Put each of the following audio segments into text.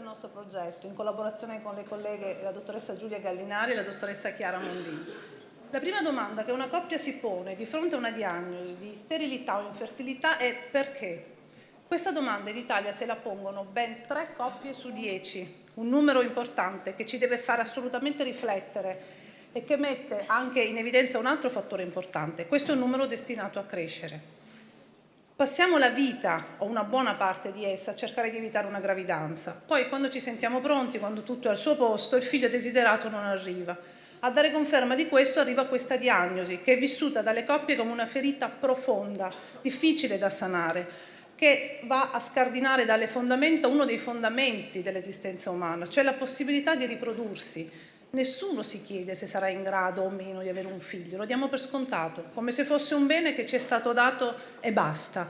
nostro progetto, in collaborazione con le colleghe la dottoressa Giulia Gallinari e la dottoressa Chiara Mondini. La prima domanda che una coppia si pone di fronte a una diagnosi di sterilità o infertilità è perché? Questa domanda in Italia se la pongono ben 3 coppie su 10, un numero importante che ci deve fare assolutamente riflettere e che mette anche in evidenza un altro fattore importante. Questo è un numero destinato a crescere. Passiamo la vita, o una buona parte di essa, a cercare di evitare una gravidanza. Poi, quando ci sentiamo pronti, quando tutto è al suo posto, il figlio desiderato non arriva. A dare conferma di questo arriva questa diagnosi, che è vissuta dalle coppie come una ferita profonda, difficile da sanare, che va a scardinare dalle fondamenta uno dei fondamenti dell'esistenza umana, cioè la possibilità di riprodursi. Nessuno si chiede se sarà in grado o meno di avere un figlio, lo diamo per scontato, come se fosse un bene che ci è stato dato e basta.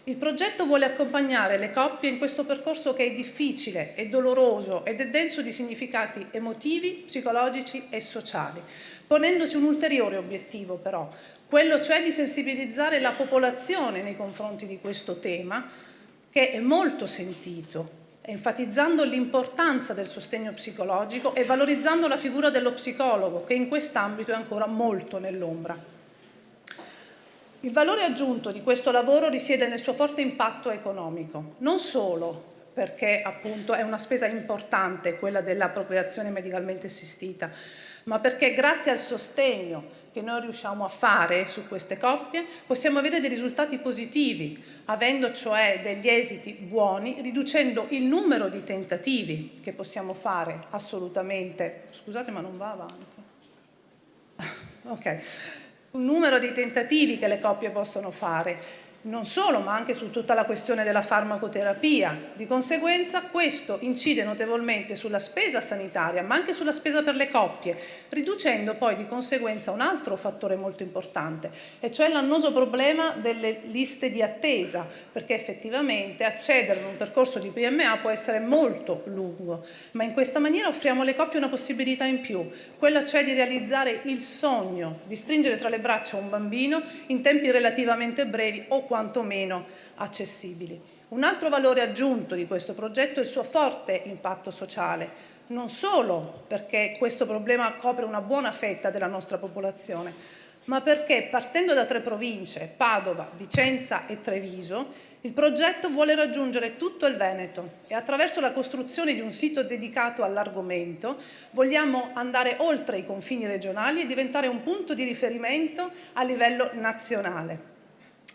Il progetto vuole accompagnare le coppie in questo percorso che è difficile, è doloroso ed è denso di significati emotivi, psicologici e sociali, ponendosi un ulteriore obiettivo però, quello cioè di sensibilizzare la popolazione nei confronti di questo tema, che è molto sentito, enfatizzando l'importanza del sostegno psicologico e valorizzando la figura dello psicologo, che in quest'ambito è ancora molto nell'ombra. Il valore aggiunto di questo lavoro risiede nel suo forte impatto economico, non solo perché appunto è una spesa importante quella della procreazione medicalmente assistita, ma perché grazie al sostegno che noi riusciamo a fare su queste coppie possiamo avere dei risultati positivi, avendo cioè degli esiti buoni, riducendo il numero di tentativi che possiamo fare assolutamente. Scusate, ma non va avanti. Ok. Sul numero di tentativi che le coppie possono fare, non solo, ma anche su tutta la questione della farmacoterapia. Di conseguenza questo incide notevolmente sulla spesa sanitaria, ma anche sulla spesa per le coppie, riducendo poi di conseguenza un altro fattore molto importante, e cioè l'annoso problema delle liste di attesa, perché effettivamente accedere a un percorso di PMA può essere molto lungo, ma in questa maniera offriamo alle coppie una possibilità in più, quella cioè di realizzare il sogno, di stringere tra le braccia un bambino in tempi relativamente brevi o quantomeno accessibili. Un altro valore aggiunto di questo progetto è il suo forte impatto sociale, non solo perché questo problema copre una buona fetta della nostra popolazione, ma perché partendo da 3 province, Padova, Vicenza e Treviso, il progetto vuole raggiungere tutto il Veneto e attraverso la costruzione di un sito dedicato all'argomento vogliamo andare oltre i confini regionali e diventare un punto di riferimento a livello nazionale.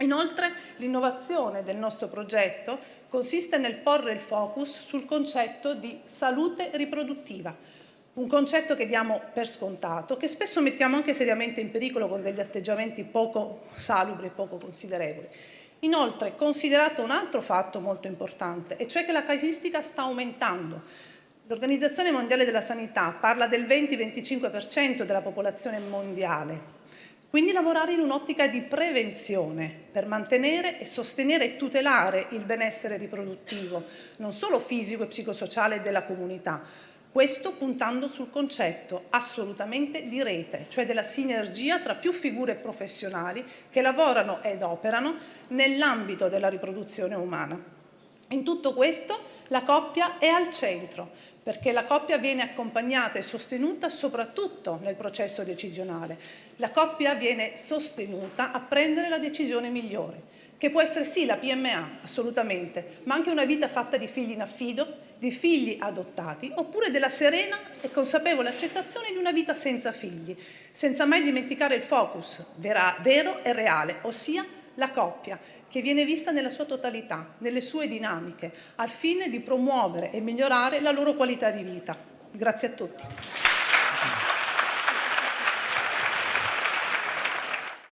Inoltre, l'innovazione del nostro progetto consiste nel porre il focus sul concetto di salute riproduttiva, un concetto che diamo per scontato, che spesso mettiamo anche seriamente in pericolo con degli atteggiamenti poco salubri e poco considerevoli. Inoltre, considerato un altro fatto molto importante, e cioè che la casistica sta aumentando. L'Organizzazione Mondiale della Sanità parla del 20-25% della popolazione mondiale. Quindi lavorare in un'ottica di prevenzione per mantenere e sostenere e tutelare il benessere riproduttivo, non solo fisico e psicosociale della comunità, questo puntando sul concetto assolutamente di rete, cioè della sinergia tra più figure professionali che lavorano ed operano nell'ambito della riproduzione umana. In tutto questo la coppia è al centro, perché la coppia viene accompagnata e sostenuta soprattutto nel processo decisionale. La coppia viene sostenuta a prendere la decisione migliore, che può essere sì la PMA, assolutamente, ma anche una vita fatta di figli in affido, di figli adottati, oppure della serena e consapevole accettazione di una vita senza figli, senza mai dimenticare il focus vero e reale, ossia la coppia, che viene vista nella sua totalità, nelle sue dinamiche, al fine di promuovere e migliorare la loro qualità di vita. Grazie a tutti.